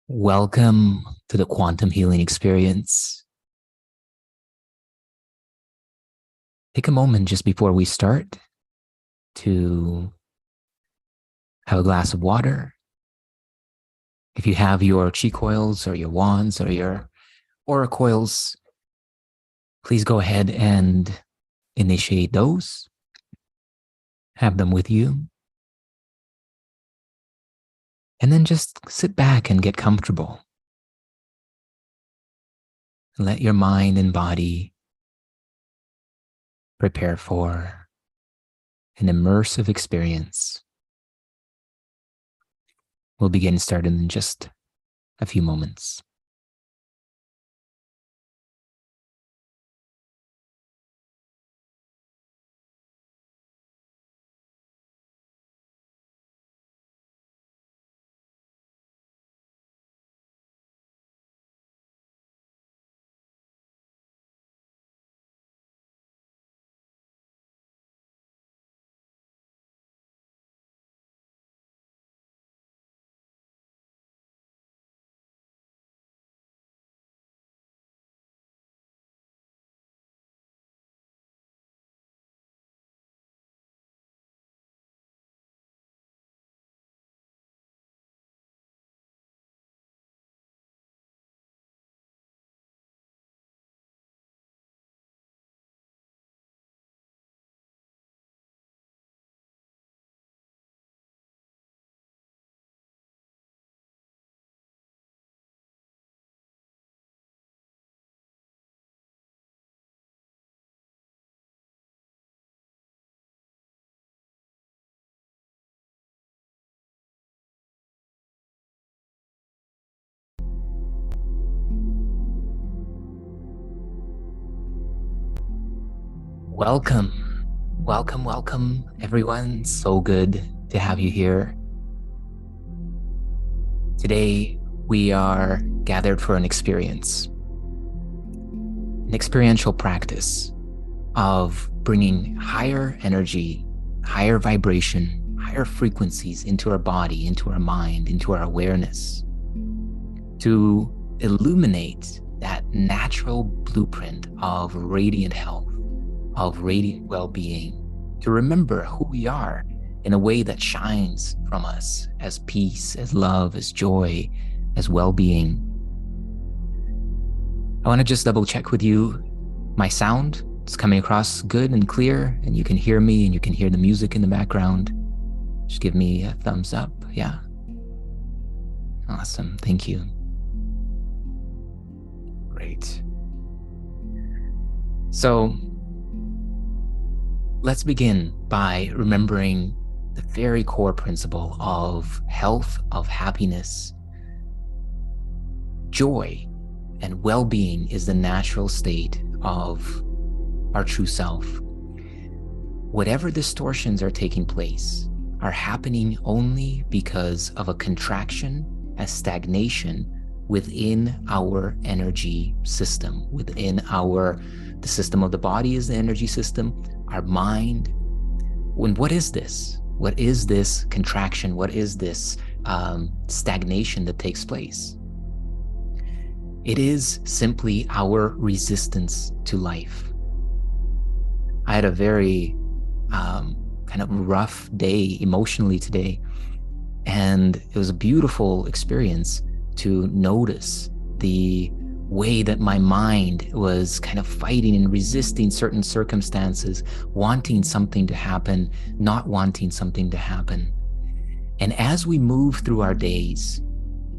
Welcome to the quantum healing experience. Take a moment just before we start to have a glass of water. If you have your Qi coils or your wands or your aura coils, please go ahead and initiate those. Have them with you. And then just sit back and get comfortable. Let your mind and body prepare for an immersive experience. We'll begin starting in just a few moments. Welcome, everyone. So good to have you here. Today, we are gathered for an experience, an experiential practice of bringing higher energy, higher vibration, higher frequencies into our body, into our mind, into our awareness, to illuminate that natural blueprint of radiant health, of radiant well-being, to remember who we are in a way that shines from us as peace, as love, as joy, as well-being. I want to just double check with you. My sound is coming across good and clear, and you can hear me and you can hear the music in the background. Just give me a thumbs up. Yeah. Awesome. Thank you. Great. So, let's begin by remembering the very core principle of health, of happiness. Joy and well-being is the natural state of our true self. Whatever distortions are taking place are happening only because of a contraction, a stagnation within our energy system, within the system of the body is the energy system, our mind. What is this? What is this contraction? What is this stagnation that takes place? It is simply our resistance to life. I had a very kind of rough day emotionally today, and it was a beautiful experience to notice the way that my mind was kind of fighting and resisting certain circumstances, wanting something to happen, not wanting something to happen. And as we move through our days,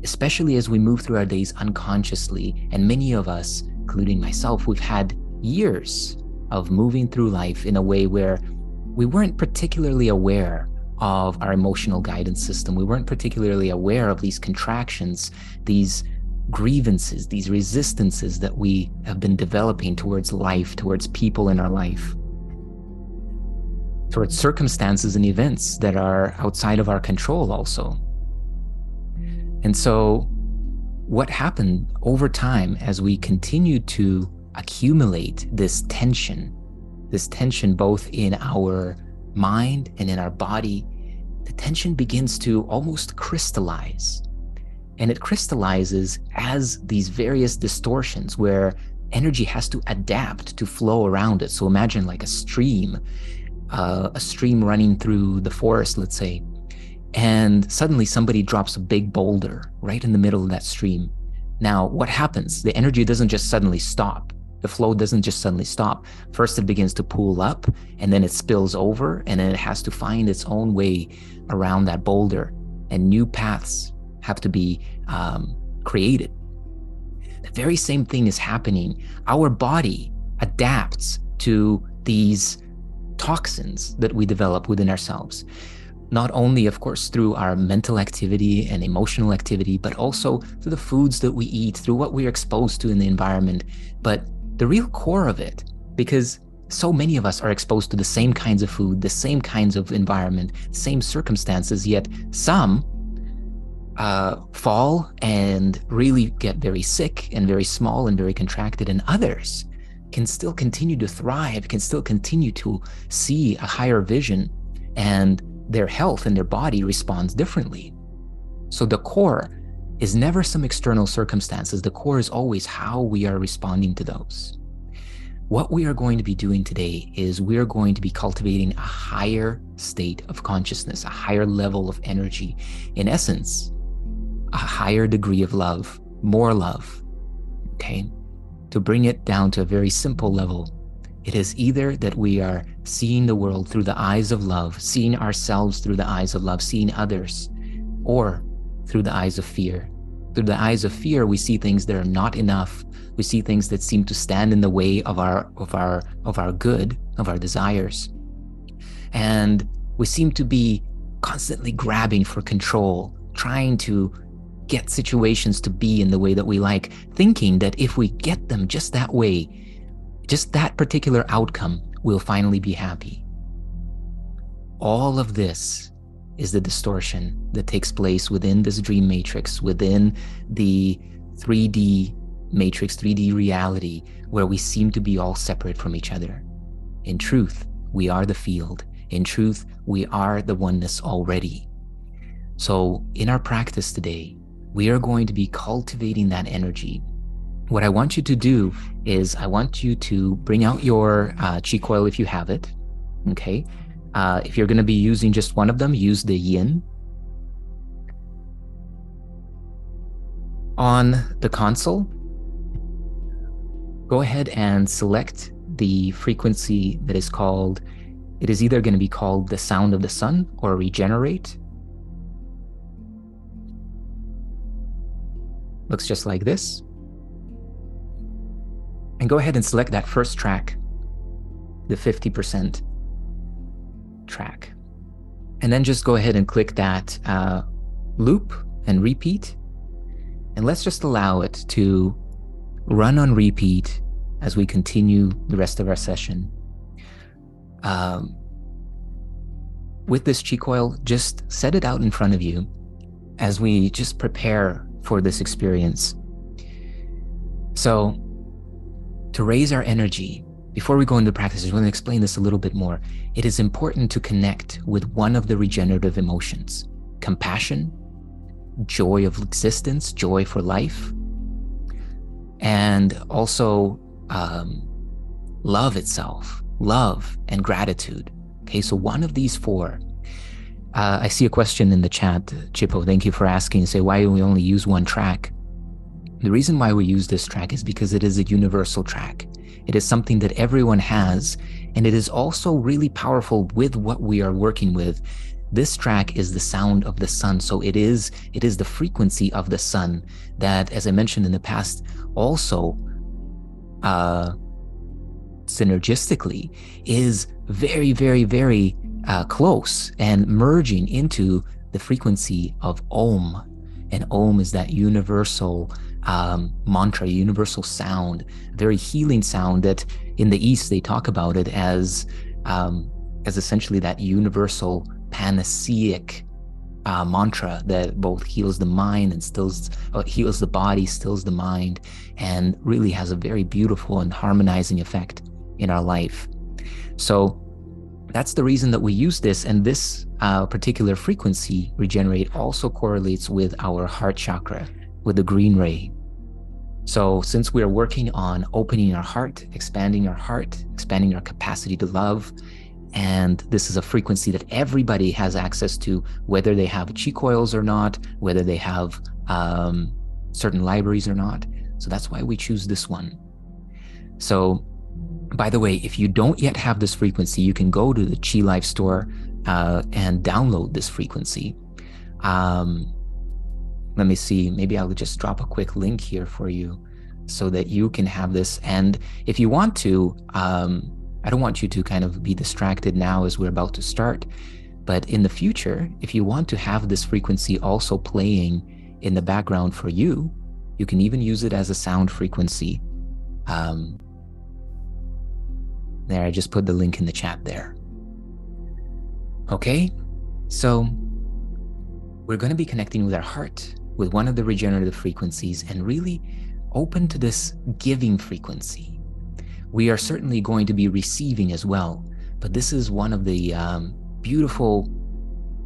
especially as we move through our days unconsciously, and many of us, including myself, we've had years of moving through life in a way where we weren't particularly aware of our emotional guidance system. We weren't particularly aware of these contractions, these grievances, these resistances that we have been developing towards life, towards people in our life, towards circumstances and events that are outside of our control also. And so what happened over time as we continued to accumulate this tension both in our mind and in our body, the tension begins to almost crystallize. And it crystallizes as these various distortions where energy has to adapt to flow around it. So imagine like a stream running through the forest, let's say, and suddenly somebody drops a big boulder right in the middle of that stream. Now, what happens? The energy doesn't just suddenly stop. The flow doesn't just suddenly stop. First, it begins to pool up, and then it spills over, and then it has to find its own way around that boulder, and new paths have to be created. The very same thing is happening. Our body adapts to these toxins that we develop within ourselves. Not only, of course, through our mental activity and emotional activity, but also through the foods that we eat, through what we're exposed to in the environment. But the real core of it, because so many of us are exposed to the same kinds of food, the same kinds of environment, same circumstances, yet some fall and really get very sick and very small and very contracted, and others can still continue to thrive, can still continue to see a higher vision, and their health and their body responds differently. So the core is never some external circumstances. The core is always how we are responding to those. What we are going to be doing today is we are going to be cultivating a higher state of consciousness, a higher level of energy. In essence, a higher degree of love, more love, okay? To bring it down to a very simple level, it is either that we are seeing the world through the eyes of love, seeing ourselves through the eyes of love, seeing others, or through the eyes of fear. Through the eyes of fear, we see things that are not enough. We see things that seem to stand in the way of our good, of our desires. And we seem to be constantly grabbing for control, trying to get situations to be in the way that we like, thinking that if we get them just that way, just that particular outcome, we'll finally be happy. All of this is the distortion that takes place within this dream matrix, within the 3D matrix, 3D reality, where we seem to be all separate from each other. In truth, we are the field. In truth, we are the oneness already. So in our practice today, we are going to be cultivating that energy. What I want you to do is I want you to bring out your Qi Coil if you have it, okay? If you're going to be using just one of them, use the yin. On the console, go ahead and select the frequency that is called, it is either going to be called the sound of the sun or regenerate. Looks just like this. And go ahead and select that first track, the 50% track. And then just go ahead and click that loop and repeat. And let's just allow it to run on repeat as we continue the rest of our session. With this Qi Coil, just set it out in front of you as we just prepare for this experience. So, to raise our energy, before we go into practice, I want to explain this a little bit more. It is important to connect with one of the regenerative emotions: compassion, joy of existence, joy for life, and also love itself, love and gratitude. Okay, so one of these four. I see a question in the chat, Chippo, thank you for asking, say, why do we only use one track? The reason why we use this track is because it is a universal track. It is something that everyone has, and it is also really powerful with what we are working with. This track is the sound of the sun, so it is the frequency of the sun that, as I mentioned in the past, also synergistically is very, very, very close and merging into the frequency of Om. And Om is that universal mantra, universal sound, very healing sound that in the East they talk about it as essentially that universal panaceic mantra that both heals the mind and heals the body, stills the mind, and really has a very beautiful and harmonizing effect in our life. So That's the reason that we use this. And this particular frequency, regenerate, also correlates with our heart chakra, with the green ray. So since we're working on opening our heart, expanding our capacity to love, and this is a frequency that everybody has access to, whether they have Qi coils or not, whether they have certain libraries or not. So that's why we choose this one. So, by the way, if you don't yet have this frequency, you can go to the Qi Life store and download this frequency. Let me see, maybe I'll just drop a quick link here for you so that you can have this. And if you want to, I don't want you to kind of be distracted now as we're about to start, but in the future, if you want to have this frequency also playing in the background for you, you can even use it as a sound frequency. There, I just put the link in the chat there. Okay, so we're going to be connecting with our heart, with one of the regenerative frequencies, and really open to this giving frequency. We are certainly going to be receiving as well, but this is one of the beautiful,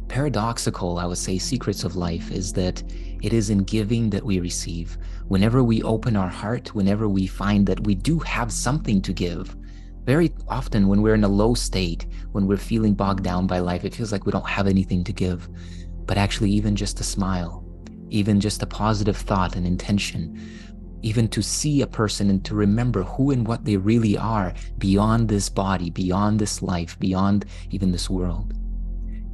paradoxical, I would say, secrets of life, is that it is in giving that we receive. Whenever we open our heart, whenever we find that we do have something to give, very often when we're in a low state, when we're feeling bogged down by life, it feels like we don't have anything to give. But actually, even just a smile, even just a positive thought and intention, even to see a person and to remember who and what they really are beyond this body, beyond this life, beyond even this world,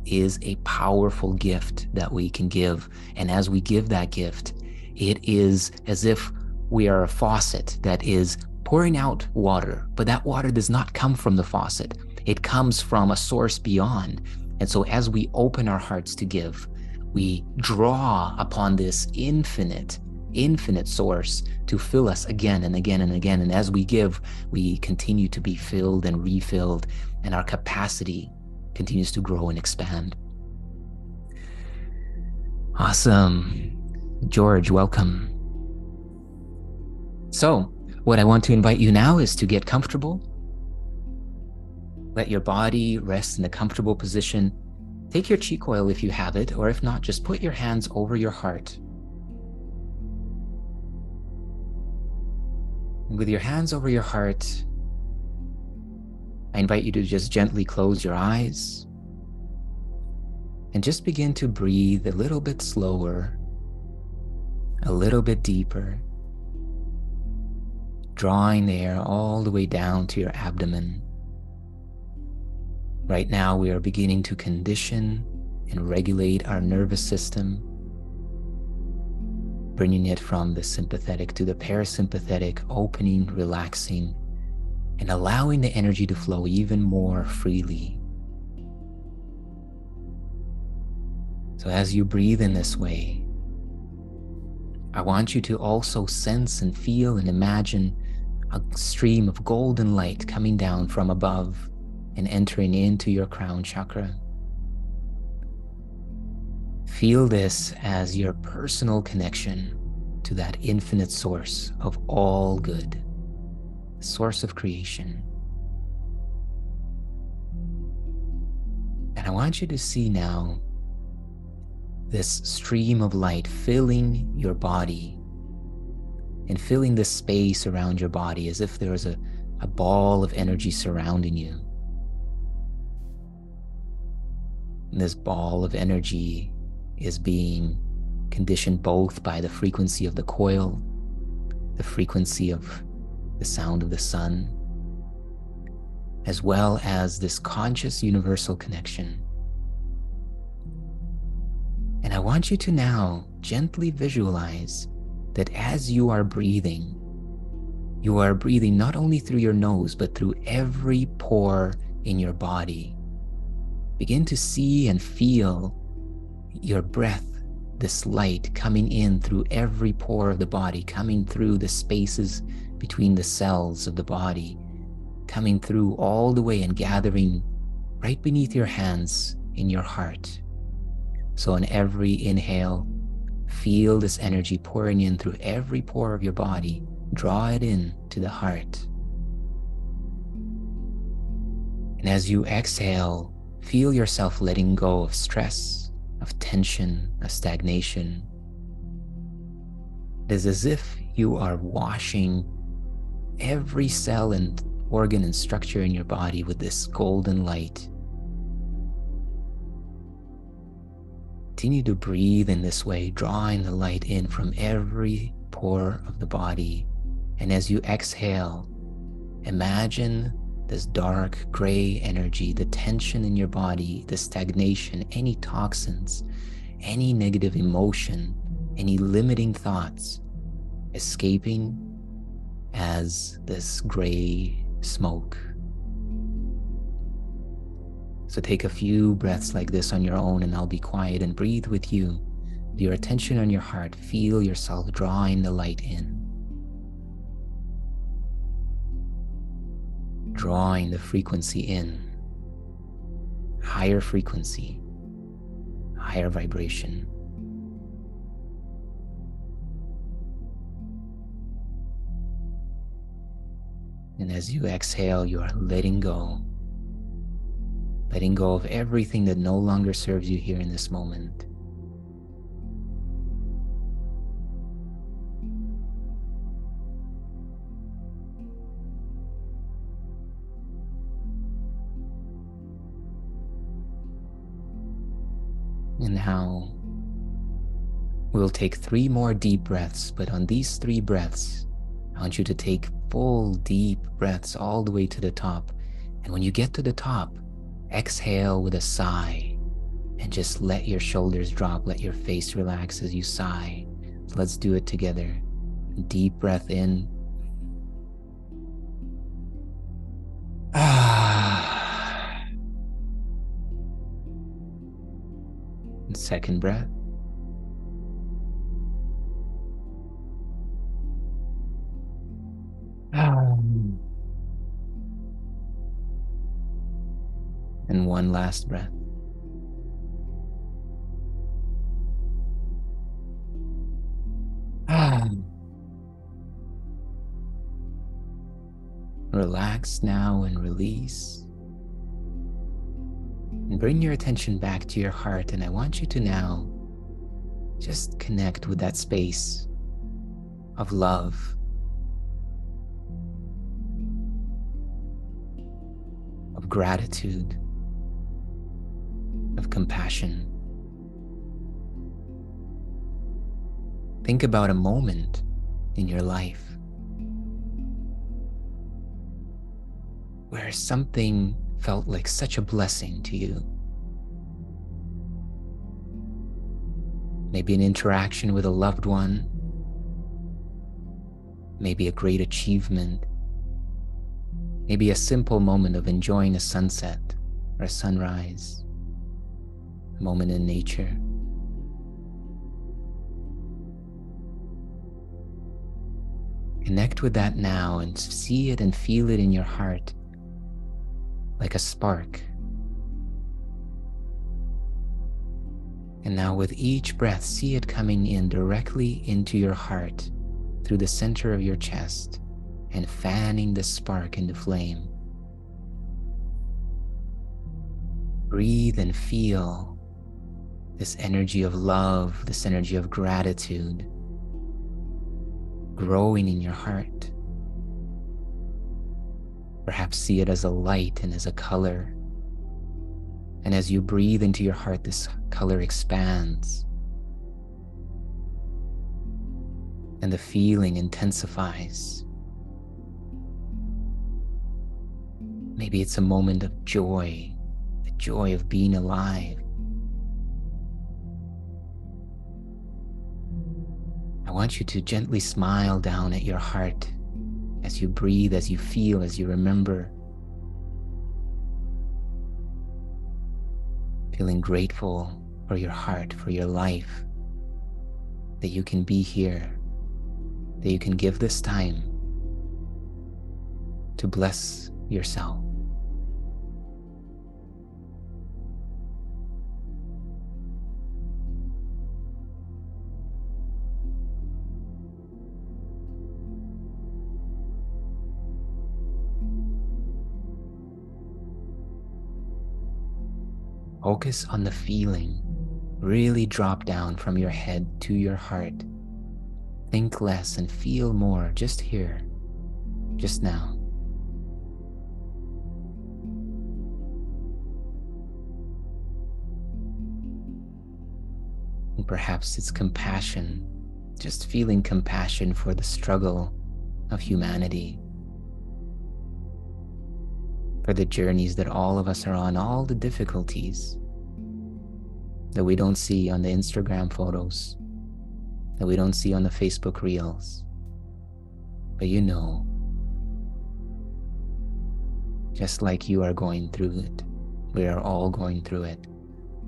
is a powerful gift that we can give. And as we give that gift, it is as if we are a faucet that is pouring out water, but that water does not come from the faucet. It comes from a source beyond. And so as we open our hearts to give, we draw upon this infinite source to fill us again and again and again. And as we give, we continue to be filled and refilled, and our capacity continues to grow and expand. Awesome. George, welcome. So what I want to invite you now is to get comfortable. Let your body rest in a comfortable position. Take your Qi coil if you have it, or if not, just put your hands over your heart. And with your hands over your heart, I invite you to just gently close your eyes and just begin to breathe a little bit slower, a little bit deeper, drawing the air all the way down to your abdomen. Right now, we are beginning to condition and regulate our nervous system, bringing it from the sympathetic to the parasympathetic, opening, relaxing, and allowing the energy to flow even more freely. So as you breathe in this way, I want you to also sense and feel and imagine a stream of golden light coming down from above and entering into your crown chakra. Feel this as your personal connection to that infinite source of all good, source of creation. And I want you to see now this stream of light filling your body and filling the space around your body as if there was a ball of energy surrounding you. And this ball of energy is being conditioned both by the frequency of the coil, the frequency of the sound of the sun, as well as this conscious universal connection. And I want you to now gently visualize that as you are breathing not only through your nose, but through every pore in your body. Begin to see and feel your breath, this light coming in through every pore of the body, coming through the spaces between the cells of the body, coming through all the way and gathering right beneath your hands in your heart. So on every inhale, feel this energy pouring in through every pore of your body. Draw it in to the heart. And as you exhale, feel yourself letting go of stress, of tension, of stagnation. It is as if you are washing every cell and organ and structure in your body with this golden light. Continue to breathe in this way, drawing the light in from every pore of the body. And as you exhale, imagine this dark gray energy, the tension in your body, the stagnation, any toxins, any negative emotion, any limiting thoughts escaping as this gray smoke. So take a few breaths like this on your own, and I'll be quiet and breathe with you. With your attention on your heart, feel yourself drawing the light in. Drawing the frequency in. Higher frequency, higher vibration. And as you exhale, you are letting go of everything that no longer serves you here in this moment. And now we'll take 3 more deep breaths, but on these 3 breaths, I want you to take full deep breaths all the way to the top. And when you get to the top, exhale with a sigh and just let your shoulders drop, let your face relax as you sigh. So let's do it together. Deep breath in. And second breath. And one last breath. Relax now and release. And bring your attention back to your heart. And I want you to now just connect with that space of love, of gratitude, of compassion. Think about a moment in your life where something felt like such a blessing to you. Maybe an interaction with a loved one, maybe a great achievement, maybe a simple moment of enjoying a sunset or a sunrise, a moment in nature. Connect with that now and see it and feel it in your heart like a spark. And now with each breath, see it coming in directly into your heart through the center of your chest and fanning the spark into flame. Breathe and feel this energy of love, this energy of gratitude growing in your heart. Perhaps see it as a light and as a color. And as you breathe into your heart, this color expands. And the feeling intensifies. Maybe it's a moment of joy, the joy of being alive. I want you to gently smile down at your heart as you breathe, as you feel, as you remember. Feeling grateful for your heart, for your life, that you can be here, that you can give this time to bless yourself. Focus on the feeling. Really drop down from your head to your heart. Think less and feel more just here, just now. And perhaps it's compassion, just feeling compassion for the struggle of humanity, for the journeys that all of us are on, all the difficulties that we don't see on the Instagram photos, that we don't see on the Facebook reels. But you know, just like you are going through it, we are all going through it.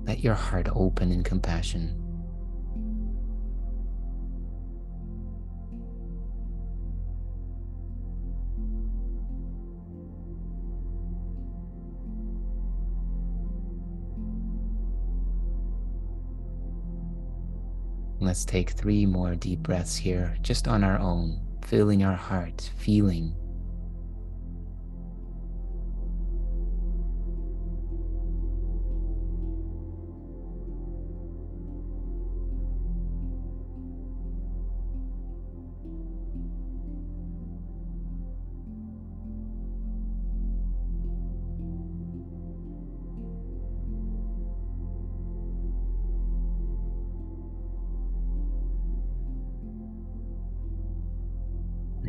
Let your heart open in compassion. Let's take 3 more deep breaths here, just on our own, filling our heart, feeling.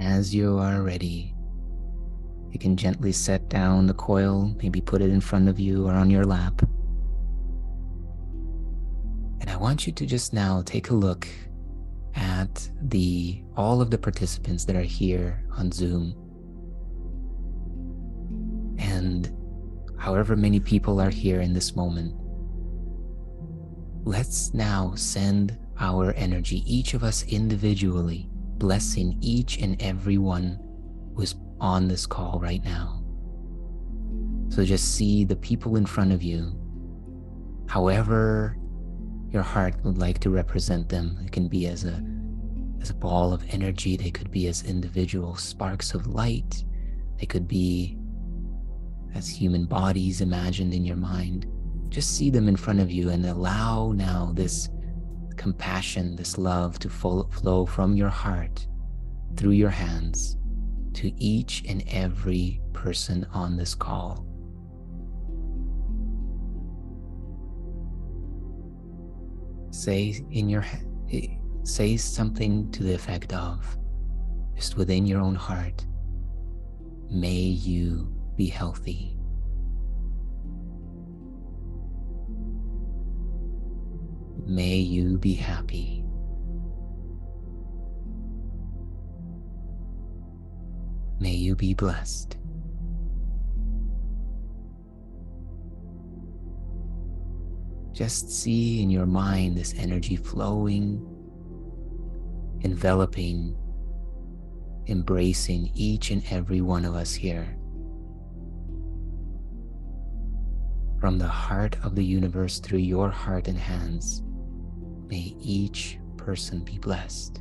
As you are ready, you can gently set down the coil, maybe put it in front of you or on your lap. And I want you to just now take a look at all of the participants that are here on Zoom. And however many people are here in this moment, let's now send our energy, each of us individually, blessing each and every one who is on this call right now. So just see the people in front of you, however your heart would like to represent them. It can be as a ball of energy. They could be as individual sparks of light. They could be as human bodies imagined in your mind. Just see them in front of you and allow now this compassion, this love to flow from your heart through your hands to each and every person on this call. Say something to the effect of, just within your own heart, may you be healthy. May you be happy. May you be blessed. Just see in your mind this energy flowing, enveloping, embracing each and every one of us here. From the heart of the universe through your heart and hands, may each person be blessed.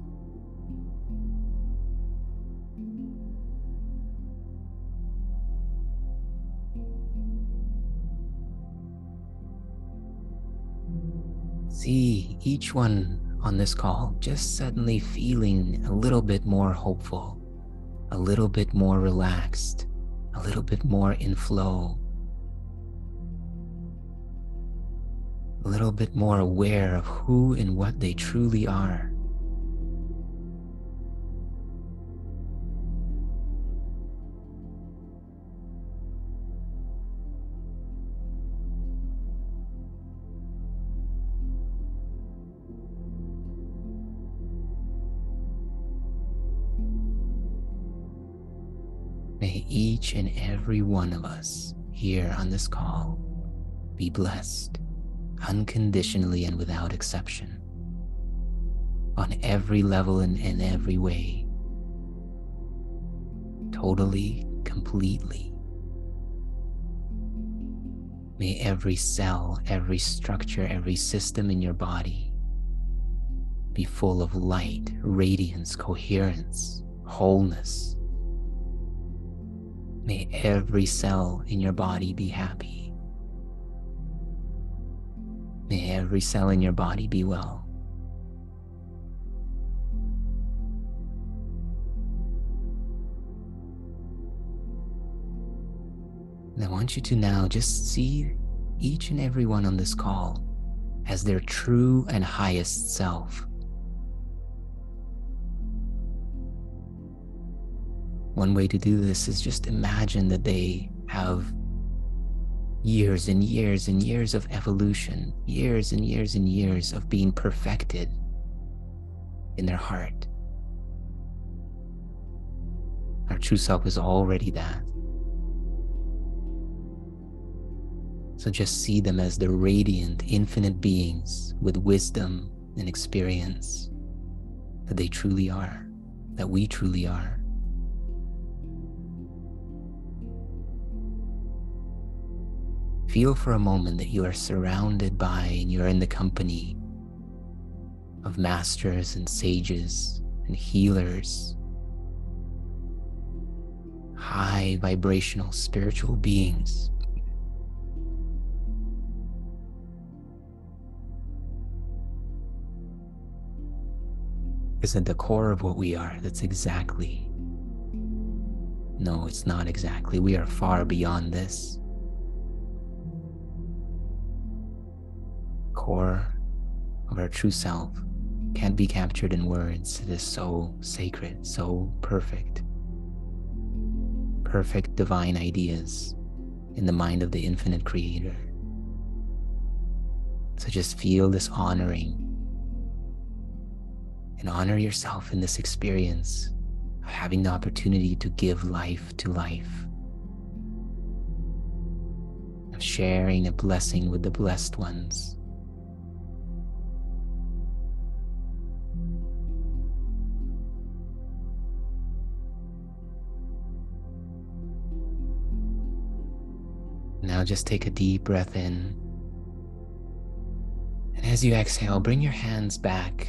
See each one on this call just suddenly feeling a little bit more hopeful, a little bit more relaxed, a little bit more in flow, a little bit more aware of who and what they truly are. May each and every one of us here on this call be blessed unconditionally and without exception, on every level and in every way, totally, completely. May every cell, every structure, every system in your body be full of light, radiance, coherence, wholeness. May every cell in your body be happy. May every cell in your body be well. And I want you to now just see each and every one on this call as their true and highest self. One way to do this is just imagine that they have years and years and years of evolution, years and years and years of being perfected in their heart. Our true self is already that. So just see them as the radiant, infinite beings with wisdom and experience that they truly are, that we truly are. Feel for a moment that you are surrounded by and you're in the company of masters and sages and healers, high vibrational spiritual beings. Because at the core of what we are, that's exactly, no, it's not exactly, we are far beyond this. Core of our true self can't be captured in words. It is so sacred, so perfect. Perfect divine ideas in the mind of the infinite creator. So just feel this honoring and honor yourself in this experience of having the opportunity to give life to life, of sharing a blessing with the blessed ones. Now just take a deep breath in. And as you exhale, bring your hands back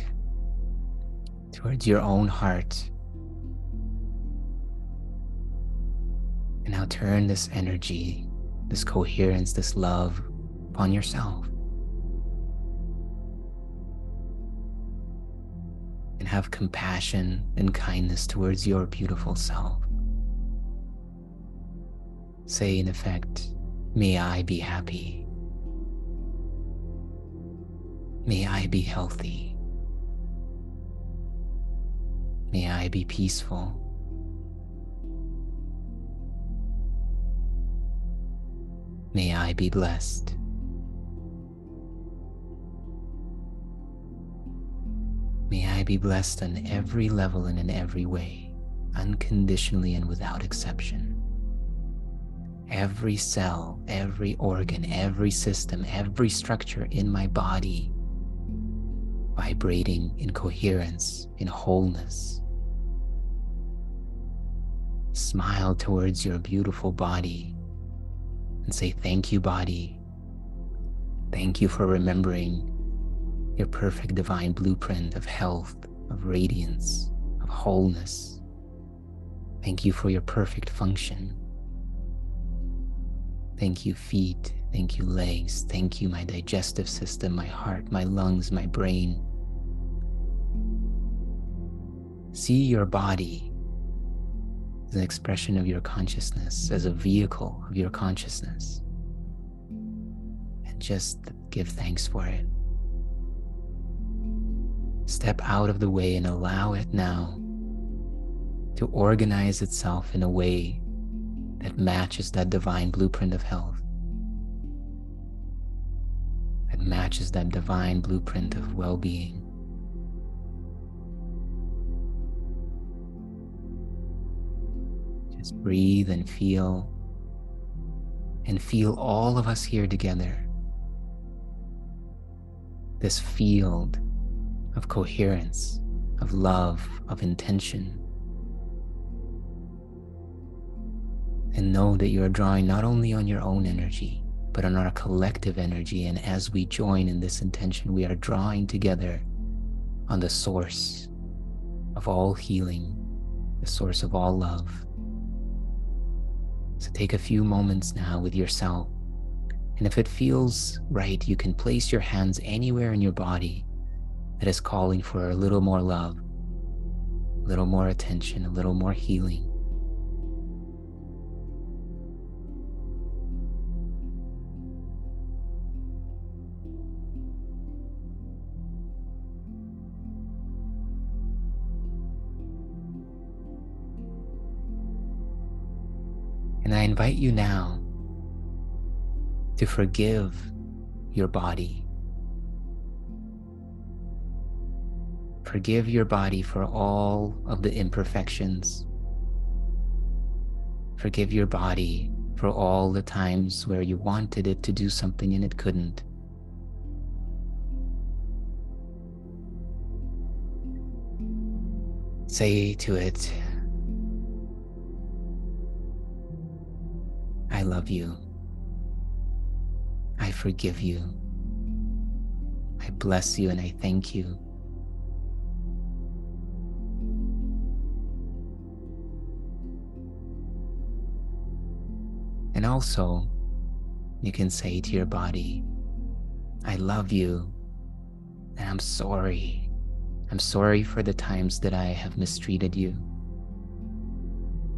towards your own heart. And now turn this energy, this coherence, this love upon yourself. And have compassion and kindness towards your beautiful self. Say in effect, may I be happy. May I be healthy. May I be peaceful. May I be blessed. May I be blessed on every level and in every way, unconditionally and without exception. Every cell, every organ, every system, every structure in my body vibrating in coherence, in wholeness. Smile towards your beautiful body and say, thank you, body. Thank you for remembering your perfect divine blueprint of health, of radiance, of wholeness. Thank you for your perfect function. Thank you, feet. Thank you, legs. Thank you, my digestive system, my heart, my lungs, my brain. See your body as an expression of your consciousness, as a vehicle of your consciousness. And just give thanks for it. Step out of the way and allow it now to organize itself in a way that matches that divine blueprint of health, that matches that divine blueprint of well-being. Just breathe and feel all of us here together. This field of coherence, of love, of intention. And know that you are drawing not only on your own energy, but on our collective energy. And as we join in this intention, we are drawing together on the source of all healing, the source of all love. So take a few moments now with yourself And if it feels right, you can place your hands anywhere in your body that is calling for a little more love, a little more attention, a little more healing. And I invite you now to forgive your body. Forgive your body for all of the imperfections. Forgive your body for all the times where you wanted it to do something and it couldn't. Say to it, I love you. I forgive you. I bless you and I thank you. And also, you can say to your body, I love you and I'm sorry. I'm sorry for the times that I have mistreated you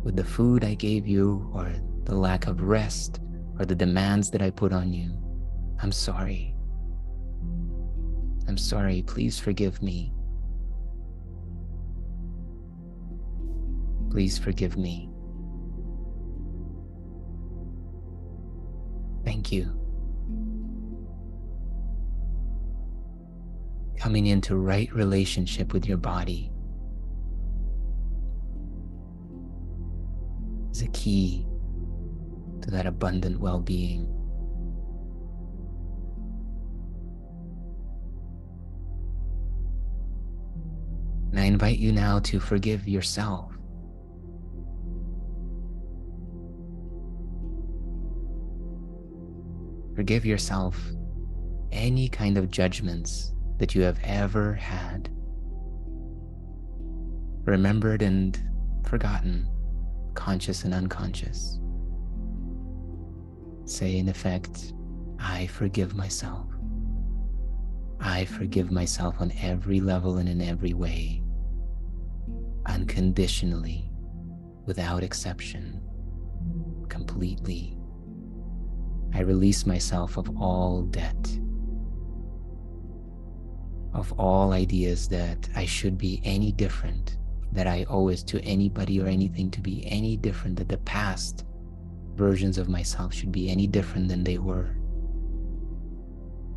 with the food I gave you, or the lack of rest, or the demands that I put on you. I'm sorry. I'm sorry. Please forgive me. Please forgive me. Thank you. Coming into right relationship with your body is a key to that abundant well-being. And I invite you now to forgive yourself. Forgive yourself any kind of judgments that you have ever had, remembered and forgotten, conscious and unconscious. Say in effect, I forgive myself. I forgive myself on every level and in every way, unconditionally, without exception, completely. I release myself of all debt, of all ideas that I should be any different, that I owe it to anybody or anything to be any different, that the past versions of myself should be any different than they were.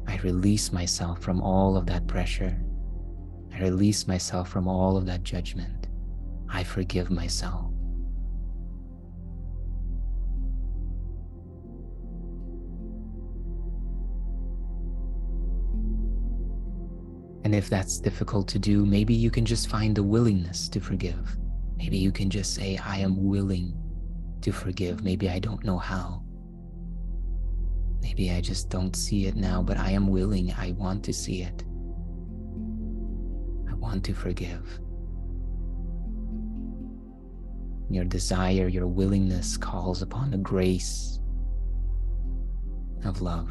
I release myself from all of that pressure. I release myself from all of that judgment. I forgive myself. And if that's difficult to do, maybe you can just find the willingness to forgive. Maybe you can just say, I am willing to forgive. Maybe I don't know how. Maybe I just don't see it now, but I am willing. I want to see it. I want to forgive. Your desire, your willingness calls upon the grace of love.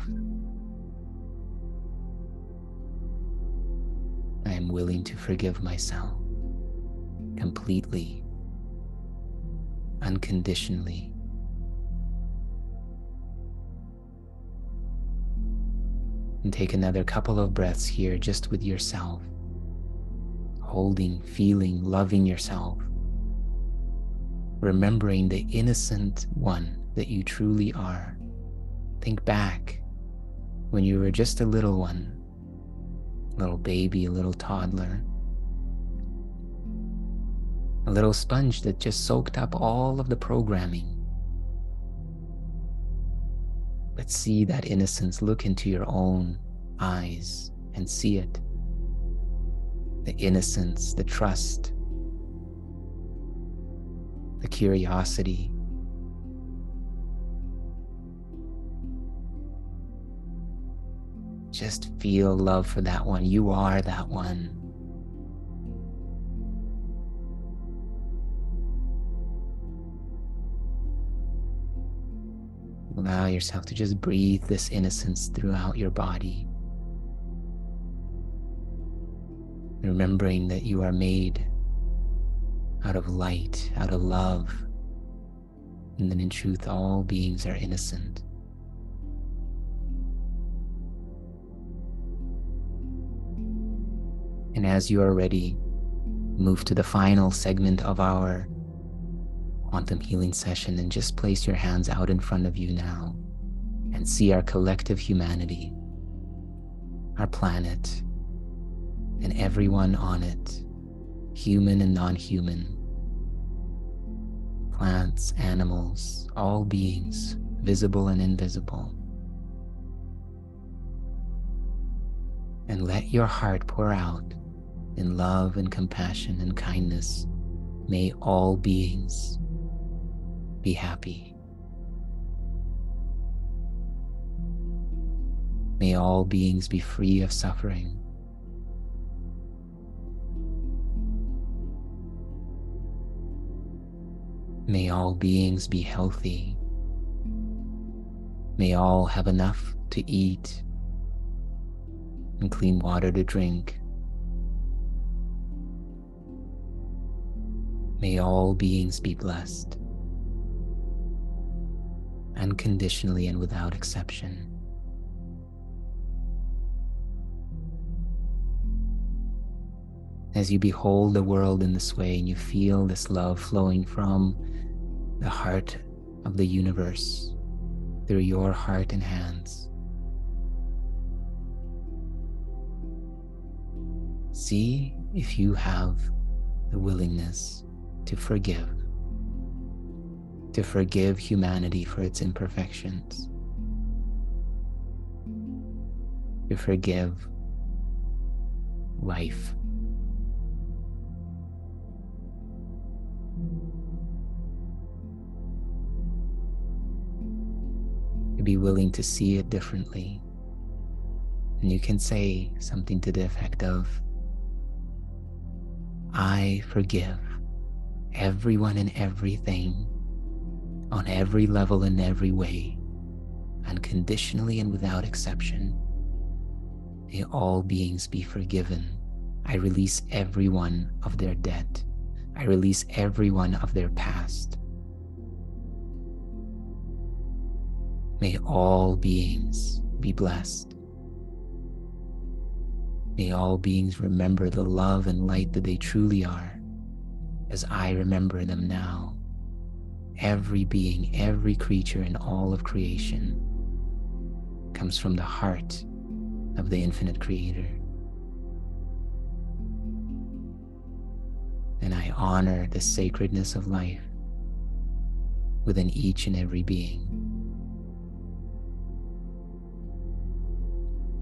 I am willing to forgive myself completely, unconditionally. And take another couple of breaths here just with yourself, holding, feeling, loving yourself, remembering the innocent one that you truly are. Think back when you were just a little one, a little baby, a little toddler, a little sponge that just soaked up all of the programming. But see that innocence, look into your own eyes and see it. The innocence, the trust, the curiosity. Just feel love for that one. You are that one. Allow yourself to just breathe this innocence throughout your body, remembering that you are made out of light, out of love, and that in truth all beings are innocent. And as you are ready, move to the final segment of our quantum healing session and just place your hands out in front of you now and see our collective humanity, our planet, and everyone on it, human and non-human, plants, animals, all beings, visible and invisible. And let your heart pour out in love and compassion and kindness. May all beings be happy. May all beings be free of suffering. May all beings be healthy. May all have enough to eat and clean water to drink. May all beings be blessed, unconditionally and without exception. As you behold the world in this way and you feel this love flowing from the heart of the universe through your heart and hands, see if you have the willingness to forgive humanity for its imperfections, to forgive life, to be willing to see it differently. And you can say something to the effect of, I forgive everyone and everything on every level in every way, unconditionally and without exception. May all beings be forgiven. I release everyone of their debt. I release everyone of their past. May all beings be blessed. May all beings remember the love and light that they truly are, as I remember them now. Every being, every creature in all of creation comes from the heart of the infinite creator. And I honor the sacredness of life within each and every being.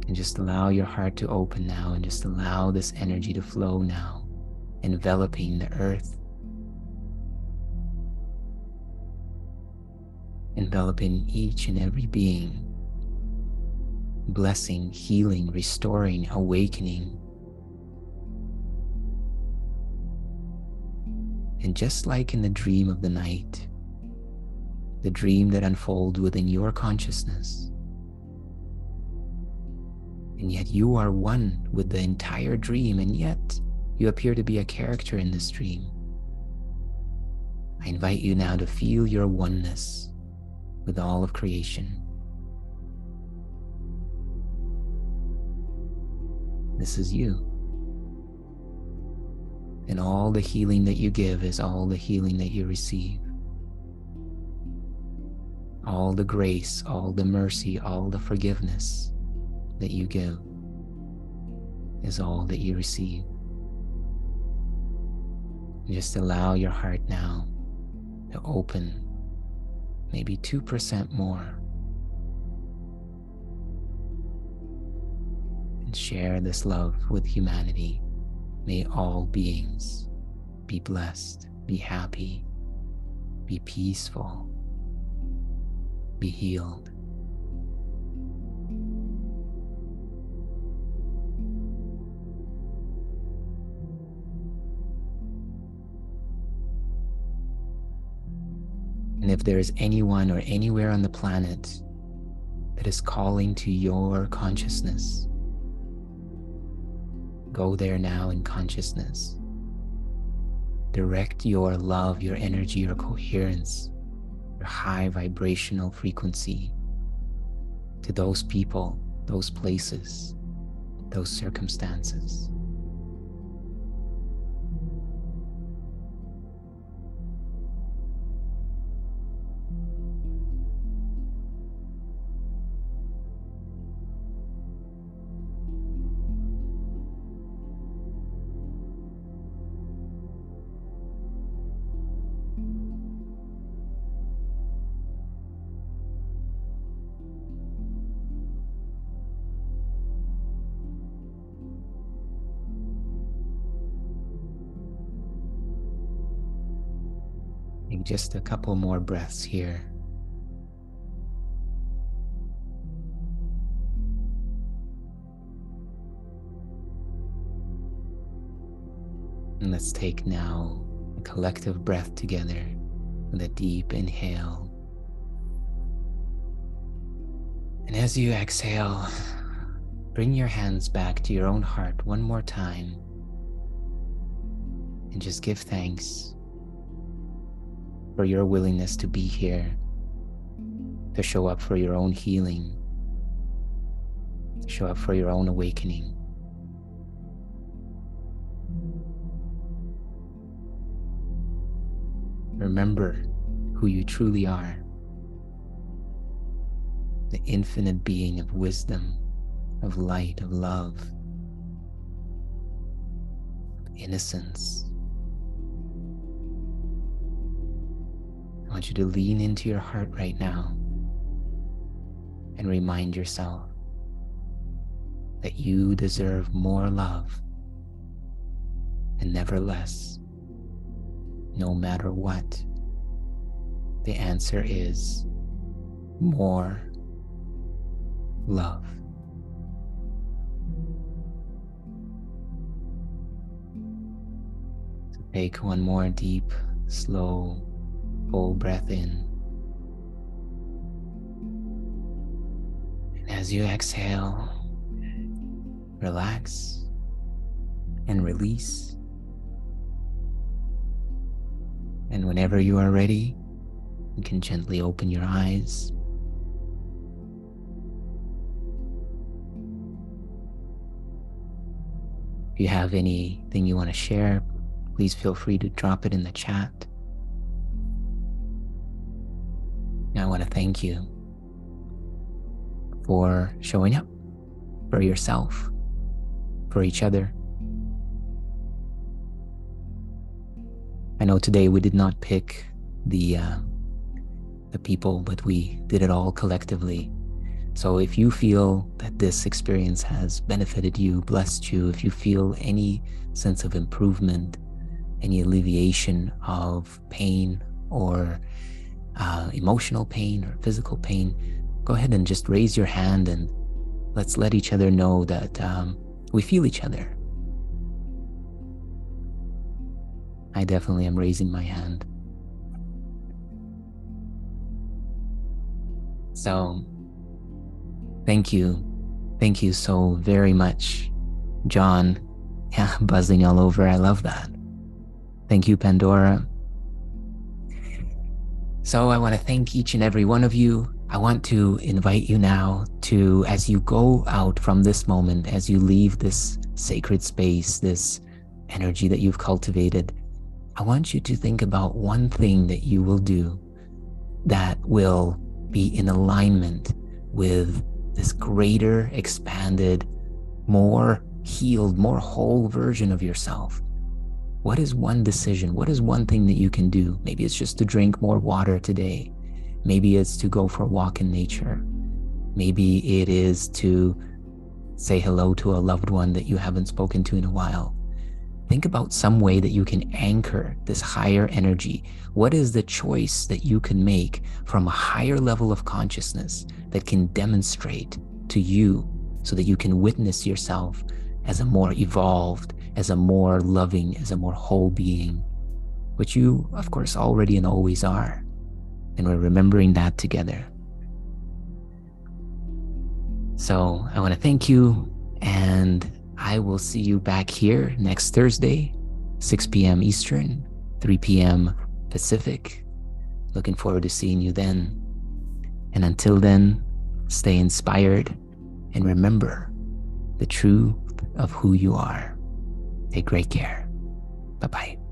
And just allow your heart to open now and just allow this energy to flow now, enveloping the earth, enveloping each and every being, blessing, healing, restoring, awakening. And just like in the dream of the night, the dream that unfolds within your consciousness, and yet you are one with the entire dream, and yet you appear to be a character in this dream. I invite you now to feel your oneness with all of creation. This is you. And all the healing that you give is all the healing that you receive. All the grace, all the mercy, all the forgiveness that you give is all that you receive. Just allow your heart now to open maybe 2% more and share this love with humanity. May all beings be blessed, be happy, be peaceful, be healed. And if if there is anyone or anywhere on the planet that is calling to your consciousness, go there now in consciousness. Direct your love, your energy, your coherence, your high vibrational frequency to those people, those places, those circumstances. Take just a couple more breaths here. And let's take now a collective breath together with a deep inhale. And as you exhale, bring your hands back to your own heart one more time and just give thanks for your willingness to be here, to show up for your own healing, to show up for your own awakening. Remember who you truly are, the infinite being of wisdom, of light, of love, of innocence. I want you to lean into your heart right now and remind yourself that you deserve more love and never less, no matter what. The answer is more love. So take one more deep, slow, full breath in. And as you exhale, relax and release. And whenever you are ready, you can gently open your eyes. If you have anything you want to share, please feel free to drop it in the chat. I want to thank you for showing up for yourself, for each other. I know today we did not pick the people, but we did it all collectively. So if you feel that this experience has benefited you, blessed you, if you feel any sense of improvement, any alleviation of pain or emotional pain or physical pain, go ahead and just raise your hand and let's let each other know that we feel each other. I definitely am raising my hand. So thank you. Thank you so very much, John. Yeah, buzzing all over. I love that. Thank you, Pandora. So I want to thank each and every one of you. I want to invite you now to, as you go out from this moment, as you leave this sacred space, this energy that you've cultivated, I want you to think about one thing that you will do that will be in alignment with this greater, expanded, more healed, more whole version of yourself. What is one decision? What is one thing that you can do? Maybe it's just to drink more water today. Maybe it's to go for a walk in nature. Maybe it is to say hello to a loved one that you haven't spoken to in a while. Think about some way that you can anchor this higher energy. What is the choice that you can make from a higher level of consciousness that can demonstrate to you so that you can witness yourself as a more evolved, as a more loving, as a more whole being, which you, of course, already and always are. And we're remembering that together. So I want to thank you, and I will see you back here next Thursday, 6 p.m. Eastern, 3 p.m. Pacific. Looking forward to seeing you then. And until then, stay inspired and remember the truth of who you are. Take great care. Bye-bye.